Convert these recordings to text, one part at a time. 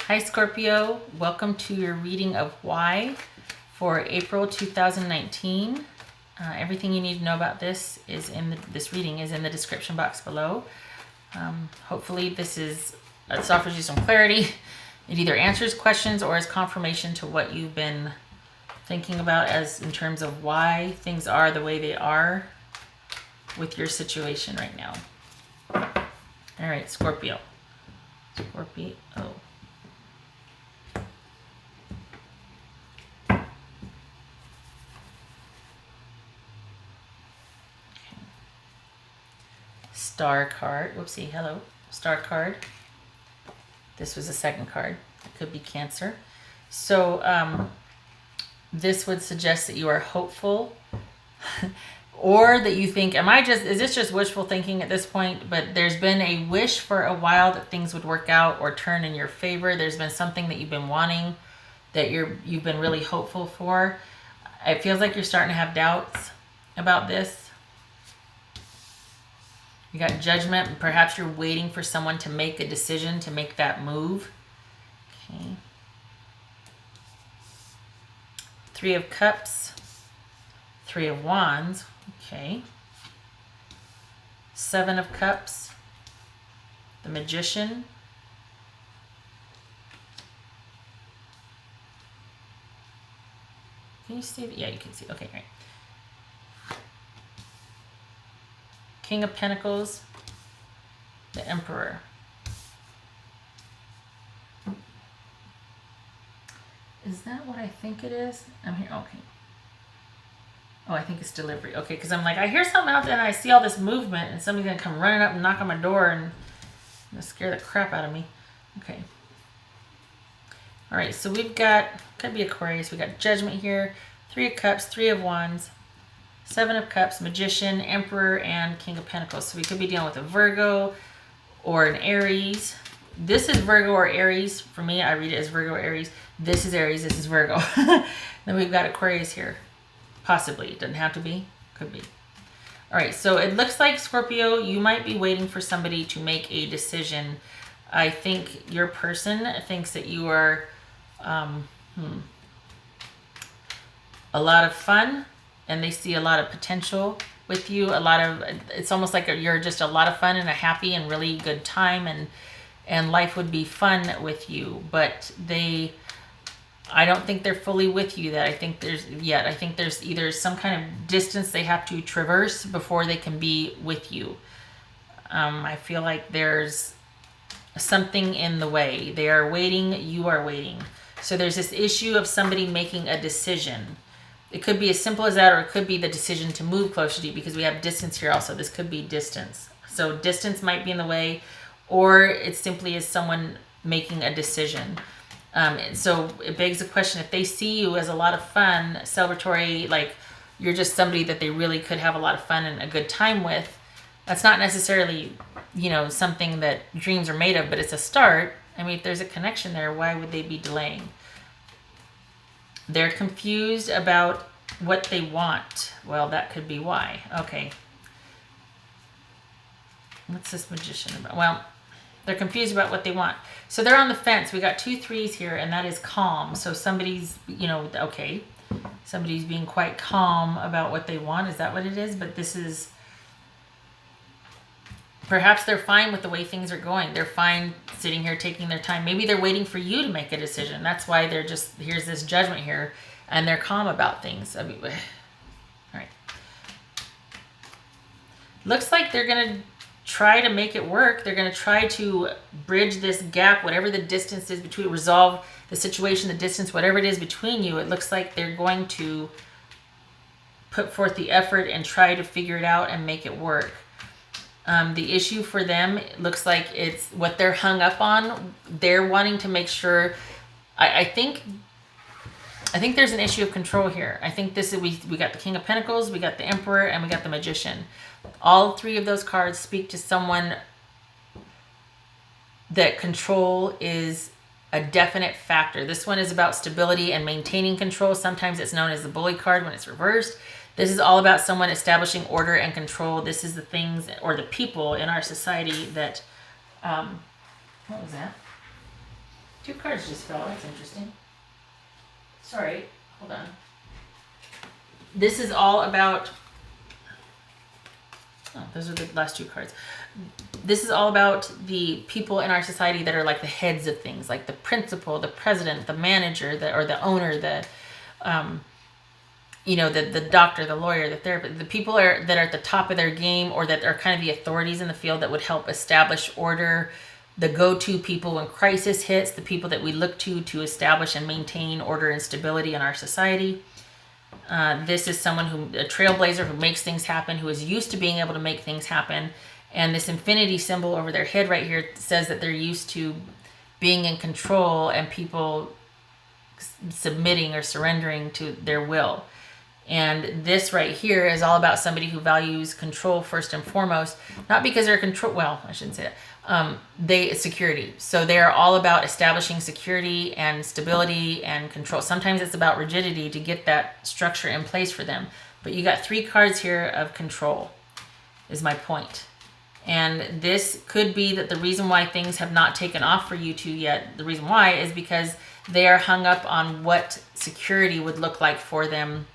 Hi Scorpio, welcome to your reading of why for April 2019. Everything you need to know about this is this reading is in the description box below. Hopefully this offers you some clarity. It either answers questions or is confirmation to what you've been thinking about as in terms of why things are the way they are with your situation right now. All right, Scorpio. Scorpio. Star card. Whoopsie, hello. Star card. This was the second card. It could be Cancer. So this would suggest that you are hopeful or that you think, is this just wishful thinking at this point? But there's been a wish for a while that things would work out or turn in your favor. There's been something that you've been wanting that you've been really hopeful for. It feels like you're starting to have doubts about this. You got Judgment, and perhaps you're waiting for someone to make a decision to make that move. Okay. Three of Cups, Three of Wands. Okay. Seven of Cups, the Magician. Can you see it? Yeah, you can see. Okay, great. King of Pentacles, the Emperor. Is that what I think it is? I'm here. Okay. Oh, I think it's delivery. Okay, because I'm like, I hear something out there and I see all this movement and somebody's going to come running up and knock on my door and scare the crap out of me. Okay. All right, so we've got, could be Aquarius. We got Judgment here. Three of Cups, Three of Wands. Seven of Cups, Magician, Emperor, and King of Pentacles. So we could be dealing with a Virgo or an Aries. This is Virgo or Aries. For me, I read it as Virgo or Aries. This is Aries. This is Virgo. Then we've got Aquarius here. Possibly. It doesn't have to be. Could be. All right. So it looks like, Scorpio, you might be waiting for somebody to make a decision. I think your person thinks that you are a lot of fun. And they see a lot of potential with you. It's almost like you're just a lot of fun and a happy and really good time, and life would be fun with you. But I don't think they're fully with you. I think there's either some kind of distance they have to traverse before they can be with you. I feel like there's something in the way. They are waiting. You are waiting. So there's this issue of somebody making a decision. It could be as simple as that, or it could be the decision to move closer to you, because we have distance here also. This could be distance. So distance might be in the way, or it simply is someone making a decision. So it begs the question, if they see you as a lot of fun, celebratory, like you're just somebody that they really could have a lot of fun and a good time with, that's not necessarily, something that dreams are made of, but it's a start. I mean, if there's a connection there, why would they be delaying? They're confused about what they want. Well, that could be why. Okay. What's this Magician about? Well, they're confused about what they want. So they're on the fence. We got 2 3s here, and that is calm. So somebody's, okay. Somebody's being quite calm about what they want. Is that what it is? But this is... Perhaps they're fine with the way things are going. They're fine sitting here taking their time. Maybe they're waiting for you to make a decision. That's why they're just, here's this Judgment here, and they're calm about things. All right. Looks like they're going to try to make it work. They're going to try to bridge this gap, whatever the distance is between, resolve the situation, the distance, whatever it is between you. It looks like they're going to put forth the effort and try to figure it out and make it work. The issue for them, it looks like it's what they're hung up on. They're wanting to make sure. I think there's an issue of control here. I think this is we got the King of Pentacles, we got the Emperor, and we got the Magician. All 3 of those cards speak to someone that control is a definite factor. This one is about stability and maintaining control. Sometimes it's known as the Bully card when it's reversed. This is all about someone establishing order and control. This is the things or the people in our society that, what was that? 2 cards just fell. That's interesting. Sorry. Hold on. This is all about... Oh, those are the last 2 cards. This is all about the people in our society that are like the heads of things, like the principal, the president, the manager, or the owner, the doctor, the lawyer, the therapist, the people that are at the top of their game, or that are kind of the authorities in the field that would help establish order, the go-to people when crisis hits, the people that we look to establish and maintain order and stability in our society. This is someone a trailblazer who makes things happen, who is used to being able to make things happen. And this infinity symbol over their head right here says that they're used to being in control and people submitting or surrendering to their will. And this right here is all about somebody who values control first and foremost, not because they're I shouldn't say that. Security. So they're all about establishing security and stability and control. Sometimes it's about rigidity to get that structure in place for them. But you got 3 cards here of control, is my point. And this could be that the reason why things have not taken off for you two yet, the reason why is because they are hung up on what security would look like for them,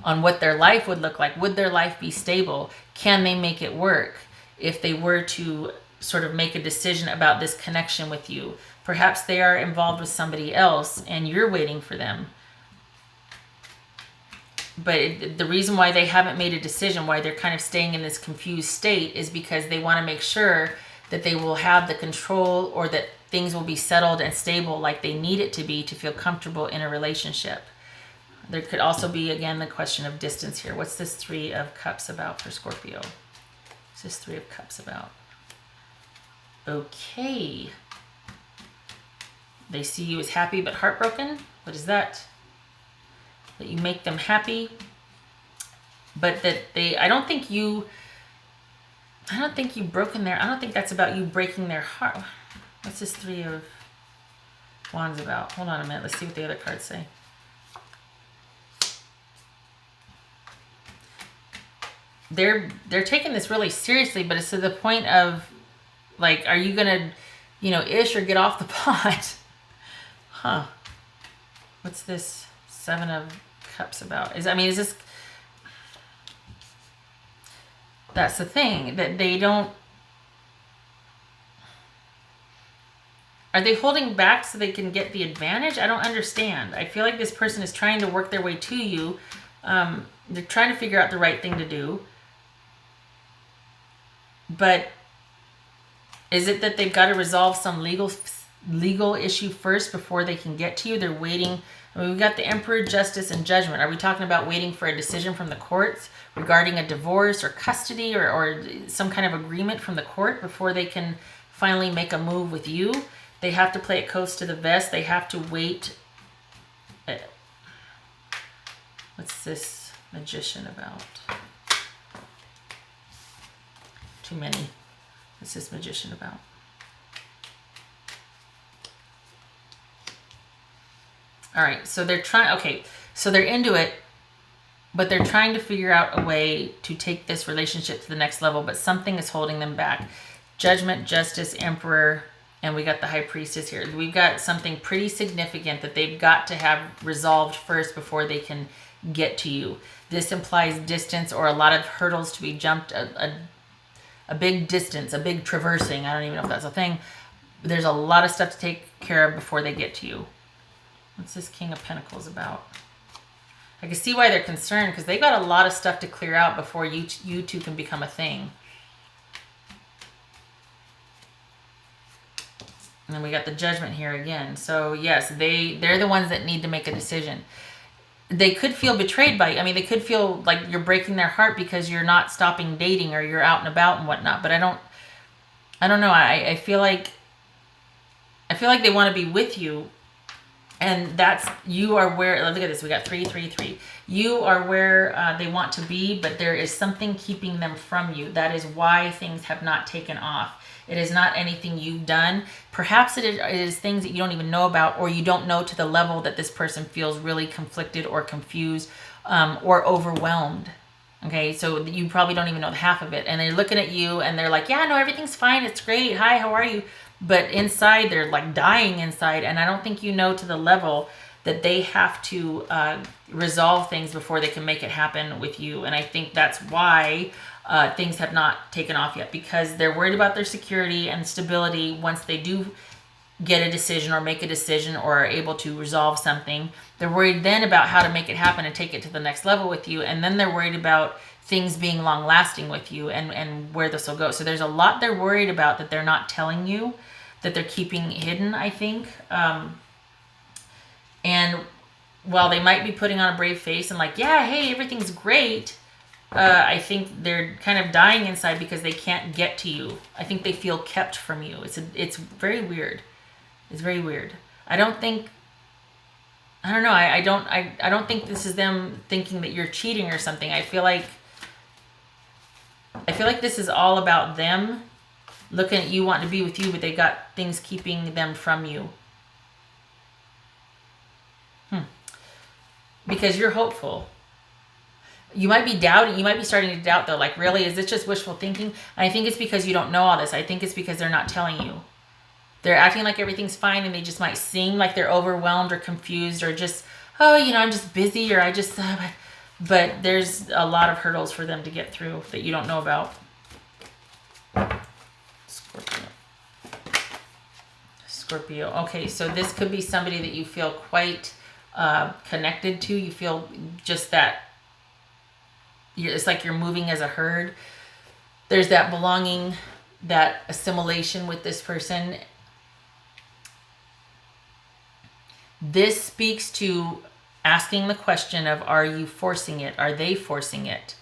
on what their life would look like. Would their life be stable? Can they make it work if they were to sort of make a decision about this connection with you? Perhaps they are involved with somebody else and you're waiting for them. But the reason why they haven't made a decision, why they're kind of staying in this confused state, is because they want to make sure that they will have the control, or that things will be settled and stable like they need it to be to feel comfortable in a relationship. There could also be, again, the question of distance here. What's this 3 of Cups about for Scorpio? What's this 3 of Cups about? Okay. They see you as happy but heartbroken. What is that? That you make them happy, but that I don't think you've broken their, I don't think that's about you breaking their heart. What's this 3 of Wands about? Hold on a minute. Let's see what the other cards say. They're taking this really seriously, but it's to the point of, like, are you gonna, ish or get off the pot? Huh. What's this 7 of Cups about? Is this, that's the thing, that they don't, are they holding back so they can get the advantage? I don't understand. I feel like this person is trying to work their way to you. They're trying to figure out the right thing to do. But is it that they've got to resolve some legal issue first before they can get to you? They're waiting. We've got the Emperor, Justice, and Judgment. Are we talking about waiting for a decision from the courts regarding a divorce or custody, or some kind of agreement from the court before they can finally make a move with you? They have to play it close to the vest. They have to wait. What's this Magician about? Too many. What's this Magician about? All right, so they're so they're into it, but they're trying to figure out a way to take this relationship to the next level, but something is holding them back. Judgment, Justice, Emperor, and we got the High Priestess here. We've got something pretty significant that they've got to have resolved first before they can get to you. This implies distance, or a lot of hurdles to be jumped, a big distance, a big traversing. I don't even know if that's a thing. There's a lot of stuff to take care of before they get to you. What's this King of Pentacles about? I can see why they're concerned, because they got a lot of stuff to clear out before you two can become a thing. And then we got the Judgment here again. So yes, they're the ones that need to make a decision. They could feel betrayed by you. They could feel like you're breaking their heart because you're not stopping dating, or you're out and about and whatnot. But I don't know. I feel like they want to be with you. And you are where, look at this, we got 3, 3, 3. You are where they want to be, but there is something keeping them from you. That is why things have not taken off. It is not anything you've done. Perhaps it is things that you don't even know about, or you don't know to the level that this person feels really conflicted or confused or overwhelmed. Okay, so you probably don't even know half of it. And they're looking at you and they're like, yeah, no, everything's fine. It's great. Hi, how are you? but inside they're like dying inside. And I don't think you know to the level that they have to resolve things before they can make it happen with you. And I think that's why things have not taken off yet, because they're worried about their security and stability once they do get a decision or make a decision or are able to resolve something. They're worried then about how to make it happen and take it to the next level with you. And then they're worried about things being long lasting with you and where this will go. So there's a lot they're worried about that they're not telling you, that they're keeping hidden, I think. And while they might be putting on a brave face and like, yeah, hey, everything's great, I think they're kind of dying inside because they can't get to you. I think they feel kept from you. It's very weird. It's very weird. I don't think this is them thinking that you're cheating or something. I feel like this is all about them looking at you, wanting to be with you, but they got things keeping them from you. Because you're hopeful. You might be doubting. You might be starting to doubt, though. Like, really, is this just wishful thinking? And I think it's because you don't know all this. I think it's because they're not telling you. They're acting like everything's fine, and they just might seem like they're overwhelmed or confused or just, oh, I'm just busy, or I just... but there's a lot of hurdles for them to get through that you don't know about. Scorpio. Okay, so this could be somebody that you feel quite connected to. You feel just that it's like you're moving as a herd. There's that belonging, that assimilation with this person. This speaks to asking the question of, are you forcing it? Are they forcing it?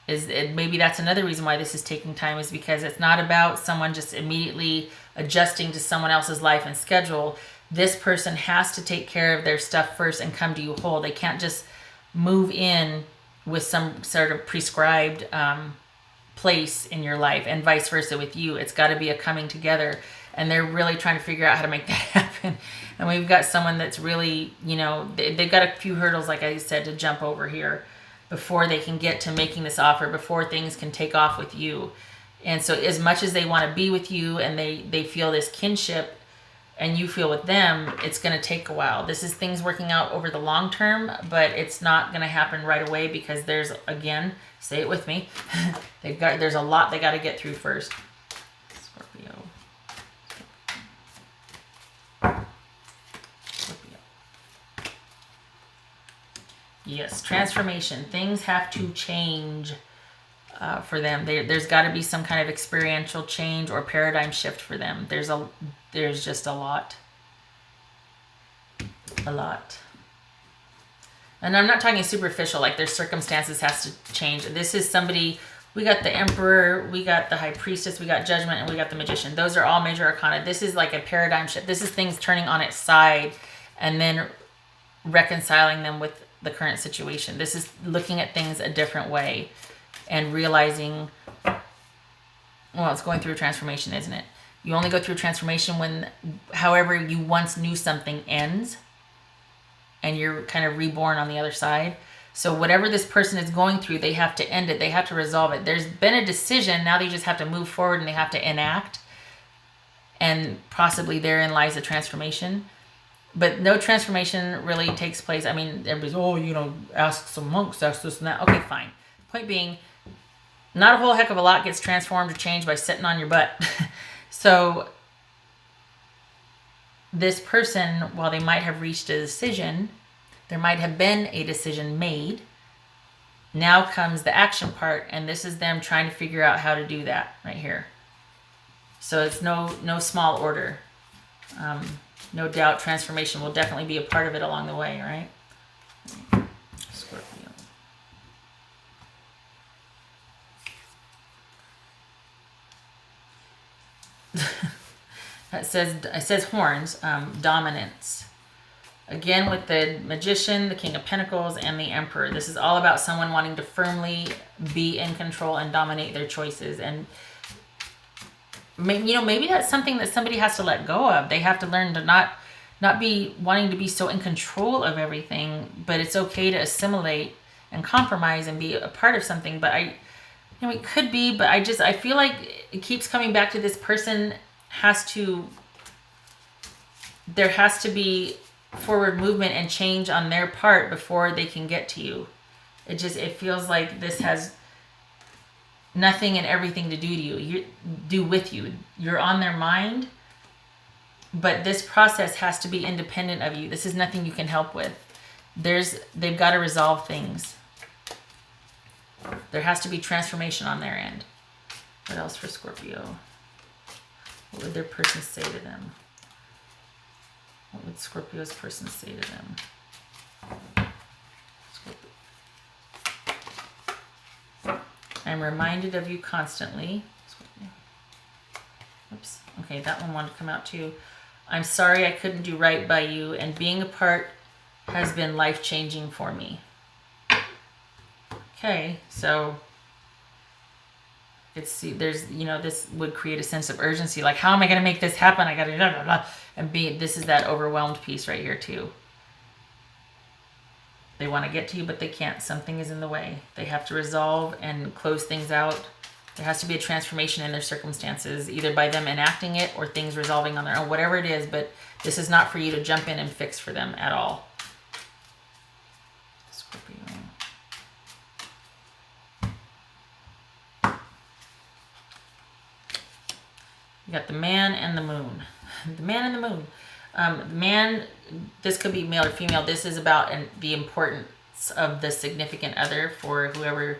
Maybe that's another reason why this is taking time, is because it's not about someone just immediately adjusting to someone else's life and schedule. This person has to take care of their stuff first and come to you whole. They can't just move in with some sort of prescribed place in your life, and vice versa with you. It's got to be a coming together, and they're really trying to figure out how to make that happen. And we've got someone that's really, they've got a few hurdles, like I said, to jump over here before they can get to making this offer, before things can take off with you. And so as much as they want to be with you and they feel this kinship and you feel with them, it's going to take a while. This is things working out over the long term, but it's not going to happen right away, because there's, again, say it with me, there's a lot they got to get through first. Scorpio. Yes, transformation. Things have to change for them. There's got to be some kind of experiential change or paradigm shift for them. There's just a lot. And I'm not talking superficial, like their circumstances has to change. This is somebody, we got the Emperor, we got the High Priestess, we got Judgment, and we got the Magician. Those are all major arcana. This is like a paradigm shift. This is things turning on its side and then reconciling them with the current situation. This is looking at things a different way and realizing, well, it's going through a transformation, isn't it? You only go through a transformation when, however you once knew something ends, and you're kind of reborn on the other side. So whatever this person is going through, they have to end it. They have to resolve it. There's been a decision. Now they just have to move forward and they have to enact. And possibly therein lies the transformation. But no transformation really takes place. I mean, everybody's, ask some monks, ask this and that. Okay, fine. Point being, not a whole heck of a lot gets transformed or changed by sitting on your butt. So this person, while they might have reached a decision, there might have been a decision made. Now comes the action part, and this is them trying to figure out how to do that right here. So it's no small order. No doubt transformation will definitely be a part of it along the way, right? Scorpio. It says horns, dominance. Again, with the Magician, the King of Pentacles, and the Emperor. This is all about someone wanting to firmly be in control and dominate their choices. And maybe that's something that somebody has to let go of. They have to learn to not be wanting to be so in control of everything, but it's okay to assimilate and compromise and be a part of something. But You know, it could be, but I feel like it keeps coming back to this person there has to be forward movement and change on their part before they can get to you. It feels like this has nothing and everything to do with you. You're on their mind, but this process has to be independent of you. This is nothing you can help with. They've got to resolve things. There has to be transformation on their end. What else for Scorpio? What would their person say to them? What would Scorpio's person say to them? Scorpio. I'm reminded of you constantly. Scorpio. Oops. Okay, that one wanted to come out too. I'm sorry I couldn't do right by you, and being apart has been life-changing for me. Okay, so this would create a sense of urgency. Like, how am I going to make this happen? I got to blah, blah, blah. And this is that overwhelmed piece right here too. They want to get to you, but they can't. Something is in the way. They have to resolve and close things out. There has to be a transformation in their circumstances, either by them enacting it or things resolving on their own, whatever it is. But this is not for you to jump in and fix for them at all. Scorpio. You got the man and the moon. The man and the moon. The man, this could be male or female. This is about the importance of the significant other for whoever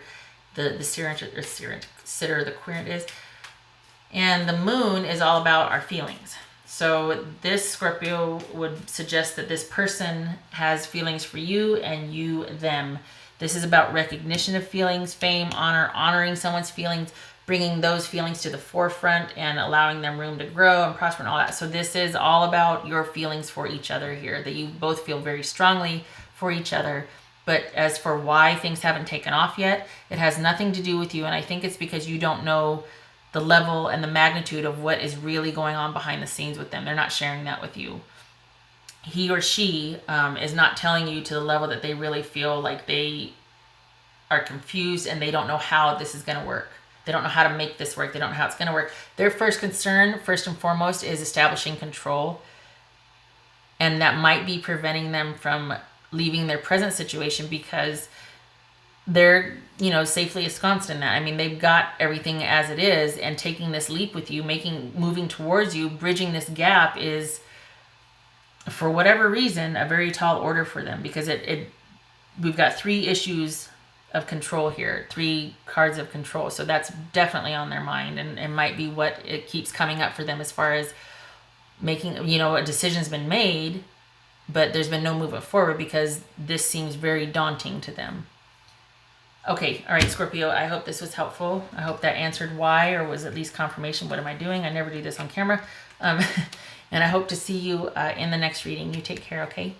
the sitter or the querent is. And the moon is all about our feelings. So this Scorpio would suggest that this person has feelings for you and you them. This is about recognition of feelings, fame, honor, honoring someone's feelings, bringing those feelings to the forefront and allowing them room to grow and prosper and all that. So this is all about your feelings for each other here, that you both feel very strongly for each other. But as for why things haven't taken off yet, it has nothing to do with you. And I think it's because you don't know the level and the magnitude of what is really going on behind the scenes with them. They're not sharing that with you. He or she is not telling you to the level that they really feel like they are confused and they don't know how this is going to work. They don't know how to make this work. They don't know how it's going to work. Their first concern, first and foremost, is establishing control. And that might be preventing them from leaving their present situation because they're, safely ensconced in that. I mean, they've got everything as it is, and taking this leap with you, moving towards you, bridging this gap is, for whatever reason, a very tall order for them, because we've got 3 issues of control here, 3 cards of control. So that's definitely on their mind, and it might be what it keeps coming up for them as far as making, a decision's been made, but there's been no movement forward because this seems very daunting to them. Okay, all right, Scorpio, I hope this was helpful. I hope that answered why, or was at least confirmation. What am I doing? I never do this on camera. And I hope to see you in the next reading. You take care, okay?